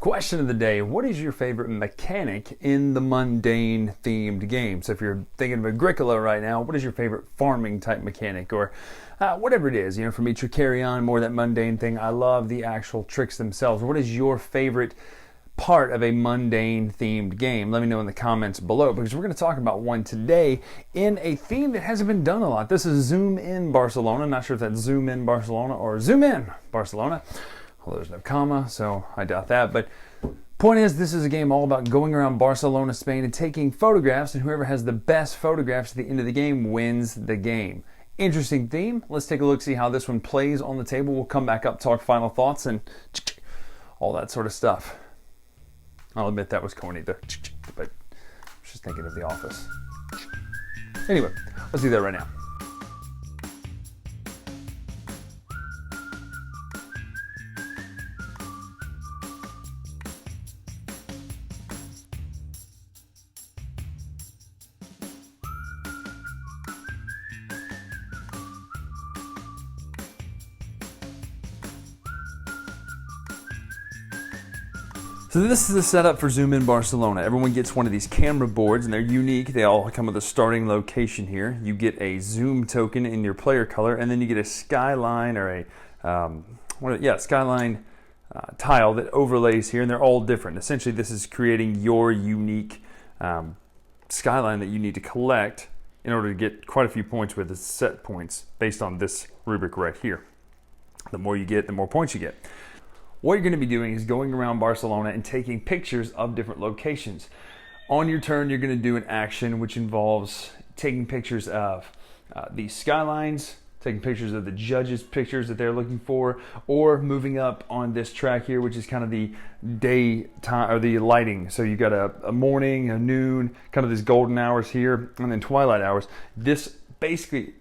Question of the day, what is your favorite mechanic in the mundane themed game? So if you're thinking of Agricola right now, what is your favorite farming type mechanic? Or whatever it is, for me, Tricarion, more that mundane thing. I love the actual tricks themselves. What is your favorite part of a mundane themed game? Let me know in the comments below, because we're going to talk about one today in a theme that hasn't been done a lot. This is Zoom in Barcelona. I'm not sure if that's Zoom in Barcelona or Zoom in Barcelona. Well, there's no comma, so I doubt that. But point is, this is a game all about going around Barcelona, Spain, and taking photographs, and whoever has the best photographs at the end of the game wins the game. Interesting theme. Let's take a look, see how this one plays on the table. We'll come back up, talk final thoughts, and all that sort of stuff. I'll admit that was corny, but I was just thinking of The Office. Anyway, let's do that right now. So this is the setup for Zoom in Barcelona. Everyone gets one of these camera boards, and they're unique. They all come with a starting location here. You get a zoom token in your player color, and then you get a skyline or a skyline tile that overlays here, and they're all different. Essentially, this is creating your unique skyline that you need to collect in order to get quite a few points with the set points based on this rubric right here. The more you get, the more points you get. What you're going to be doing is going around Barcelona and taking pictures of different locations. On your turn, you're going to do an action which involves taking pictures of these skylines, taking pictures of the judges' pictures that they're looking for, or moving up on this track here, which is kind of the daytime or the lighting. So you've got a morning, a noon, kind of these golden hours here, and then twilight hours. This basically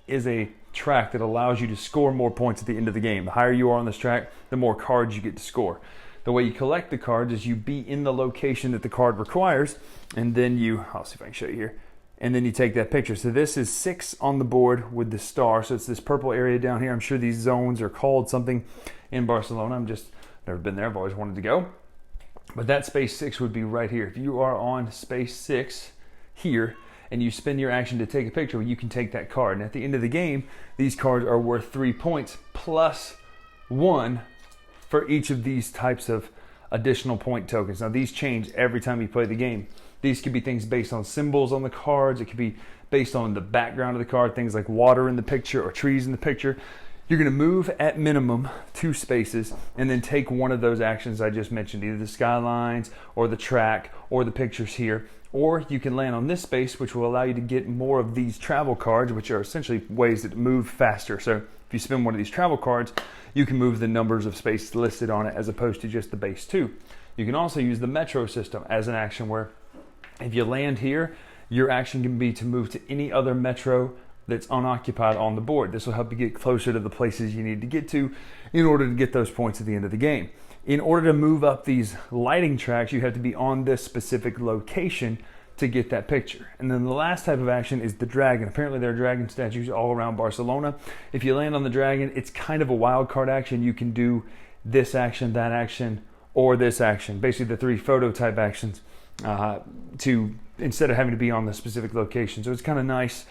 is a track that allows you to score more points at the end of the game. The higher you are on this track, the more cards you get to score. The way you collect the cards is you be in the location that the card requires, and then I'll see if I can show you here, and then you take that picture. So this is 6 on the board with the star, so it's this purple area down here. I'm sure these zones are called something in Barcelona. Never been there, I've always wanted to go. But that space 6 would be right here. If you are on space 6 here, and you spend your action to take a picture, you can take that card. And at the end of the game, these cards are worth 3 points plus 1 for each of these types of additional point tokens. Now, these change every time you play the game. These could be things based on symbols on the cards. It could be based on the background of the card, things like water in the picture or trees in the picture. You're going to move at minimum 2 spaces and then take one of those actions I just mentioned, either the skylines or the track or the pictures here. Or you can land on this space, which will allow you to get more of these travel cards, which are essentially ways that move faster. So if you spin one of these travel cards, you can move the numbers of spaces listed on it as opposed to just the base 2. You can also use the metro system as an action where if you land here, your action can be to move to any other metro that's unoccupied on the board. This will help you get closer to the places you need to get to in order to get those points at the end of the game. In order to move up these lighting tracks, you have to be on this specific location to get that picture. And then the last type of action is the dragon. Apparently there are dragon statues all around Barcelona. If you land on the dragon, it's kind of a wild card action. You can do this action, that action, or this action. Basically the 3 photo type actions instead of having to be on the specific location. So it's kind of nice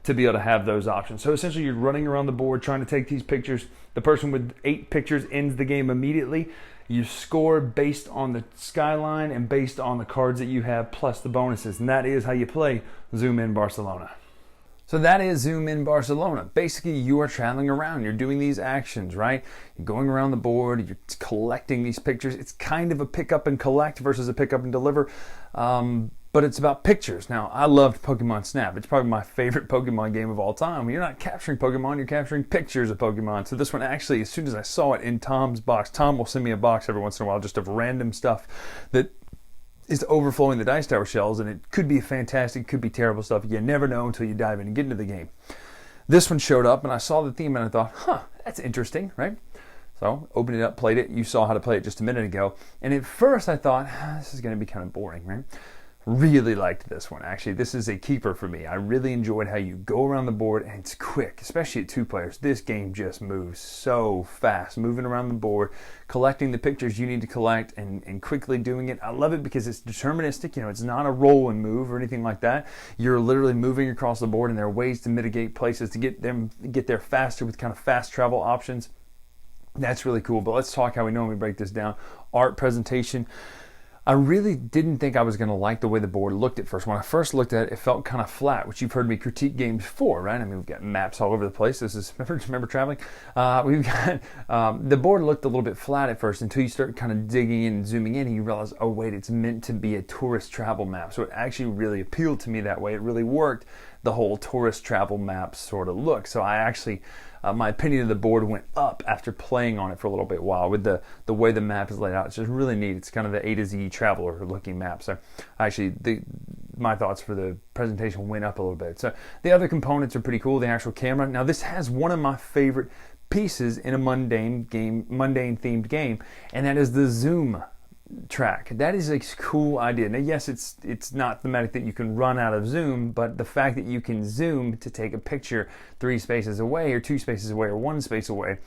to be able to have those options. So essentially you're running around the board trying to take these pictures. The person with 8 pictures ends the game immediately. You score based on the skyline and based on the cards that you have plus the bonuses. And that is how you play Zoom in Barcelona. So that is Zoom in Barcelona. Basically, you are traveling around. You're doing these actions, right? You're going around the board. You're collecting these pictures. It's kind of a pick up and collect versus a pick up and deliver. But it's about pictures. Now, I loved Pokemon Snap. It's probably my favorite Pokemon game of all time. You're not capturing Pokemon, you're capturing pictures of Pokemon. So this one actually, as soon as I saw it in Tom's box, Tom will send me a box every once in a while just of random stuff that is overflowing the Dice Tower shells, and it could be fantastic, could be terrible stuff. You never know until you dive in and get into the game. This one showed up, and I saw the theme, and I thought, that's interesting, right? So opened it up, played it. You saw how to play it just a minute ago. And at first I thought, this is going to be kind of boring, right? Really liked this one. Actually, this is a keeper for me. I really enjoyed how you go around the board and it's quick, especially at 2 players. This game just moves so fast, moving around the board, collecting the pictures you need to collect and quickly doing it. I love it because it's deterministic. You know, it's not a roll and move or anything like that. You're literally moving across the board and there are ways to mitigate places to get there faster with kind of fast travel options. That's really cool. But let's talk how we normally break this down. Art, presentation. I really didn't think I was going to like the way the board looked at first. When I first looked at it, it felt kind of flat, which you've heard me critique games for, right? I mean, we've got maps all over the place. This is, remember traveling? We've got, the board looked a little bit flat at first until you start kind of digging in and zooming in and you realize, oh wait, it's meant to be a tourist travel map. So it actually really appealed to me that way. It really worked, the whole tourist travel map sort of look. So I actually, my opinion of the board went up after playing on it for a little bit while with the way the map is laid out. It's just really neat. It's kind of the A to Z traveler looking map. So actually my thoughts for the presentation went up a little bit. So the other components are pretty cool. The actual camera. Now this has one of my favorite pieces in a mundane themed game, and that is the zoom track. That is a cool idea. Now yes, it's not thematic that you can run out of zoom, but the fact that you can zoom to take a picture 3 spaces away or 2 spaces away or 1 space away,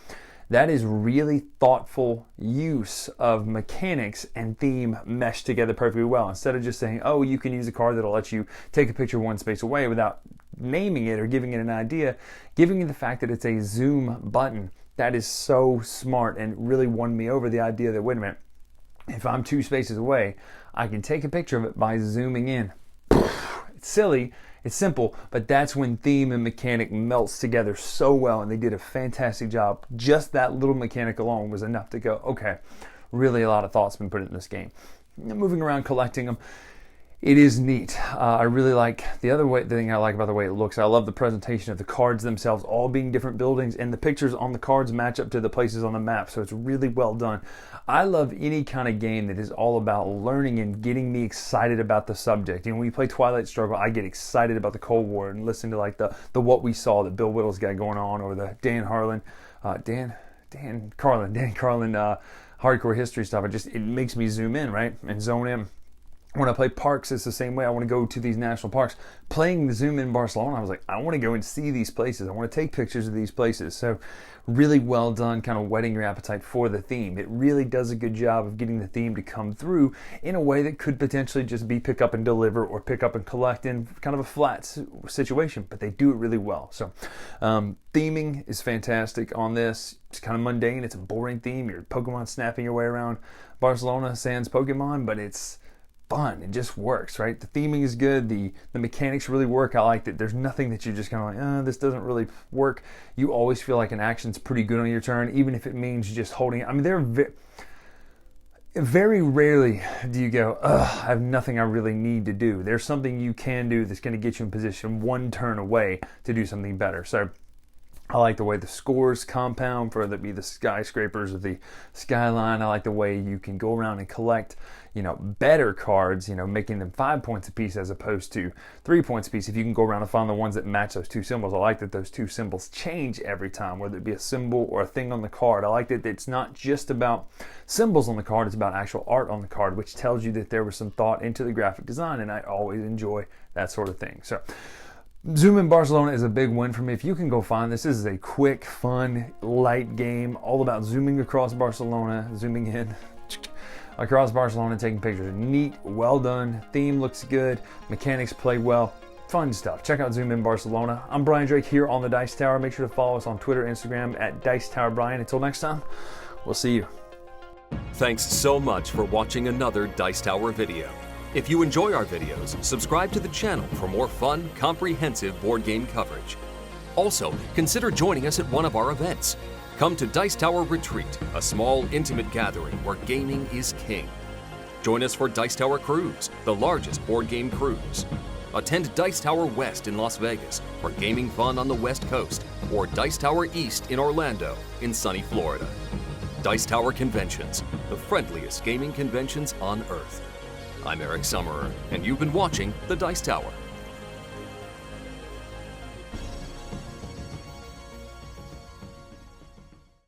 that is really thoughtful use of mechanics and theme meshed together perfectly well. Instead of just saying, oh, you can use a card that'll let you take a picture 1 space away without naming it or giving it an idea, giving you the fact that it's a zoom button. That is so smart and really won me over. The idea that, wait a minute, if I'm 2 spaces away, I can take a picture of it by zooming in. It's silly, it's simple, but that's when theme and mechanic melts together so well, and they did a fantastic job. Just that little mechanic alone was enough to go, okay, really a lot of thought's been put in this game. Moving around, collecting them, it is neat. I really like the thing I like about the way it looks. I love the presentation of the cards themselves, all being different buildings, and the pictures on the cards match up to the places on the map, so it's really well done. I love any kind of game that is all about learning and getting me excited about the subject. You know, when you play Twilight Struggle, I get excited about the Cold War and listen to like the What We Saw that Bill Whittle's got going on, or the Dan Carlin hardcore history stuff. It makes me zoom in, right, and zone in. When I play parks, it's the same way. I want to go to these national parks. Playing the Zoom in Barcelona, I was like, I want to go and see these places. I want to take pictures of these places. So really well done, kind of whetting your appetite for the theme. It really does a good job of getting the theme to come through in a way that could potentially just be pick up and deliver or pick up and collect in kind of a flat situation, but they do it really well. So theming is fantastic on this. It's kind of mundane. It's a boring theme. You're Pokemon snapping your way around Barcelona sans Pokemon, but it's fun. It just works, right? The theming is good. The mechanics really work. I like that there's nothing that you're just kind of like, this doesn't really work. You always feel like an action's pretty good on your turn, even if it means just holding it. I mean, very rarely do you go, I have nothing I really need to do. There's something you can do that's going to get you in position 1 turn away to do something better. So I like the way the scores compound, whether it be the skyscrapers or the skyline. I like the way you can go around and collect, better cards, making them 5 points apiece as opposed to 3 points apiece. If you can go around and find the ones that match those 2 symbols. I like that those 2 symbols change every time, whether it be a symbol or a thing on the card. I like that it's not just about symbols on the card, it's about actual art on the card, which tells you that there was some thought into the graphic design, and I always enjoy that sort of thing. So Zoom in Barcelona is a big win for me. If you can go find this is a quick, fun, light game all about zooming across Barcelona, zooming in across Barcelona, taking pictures. Neat, well done, theme looks good, mechanics play well, fun stuff. Check out Zoom in Barcelona. I'm Brian Drake here on the Dice Tower. Make sure to follow us on Twitter, Instagram at Dice Tower Brian. Until next time, we'll see you. Thanks so much for watching another Dice Tower video. If you enjoy our videos, subscribe to the channel for more fun, comprehensive board game coverage. Also, consider joining us at one of our events. Come to Dice Tower Retreat, a small, intimate gathering where gaming is king. Join us for Dice Tower Cruise, the largest board game cruise. Attend Dice Tower West in Las Vegas for gaming fun on the West Coast, or Dice Tower East in Orlando in sunny Florida. Dice Tower Conventions, the friendliest gaming conventions on Earth. I'm Eric Summerer, and you've been watching The Dice Tower.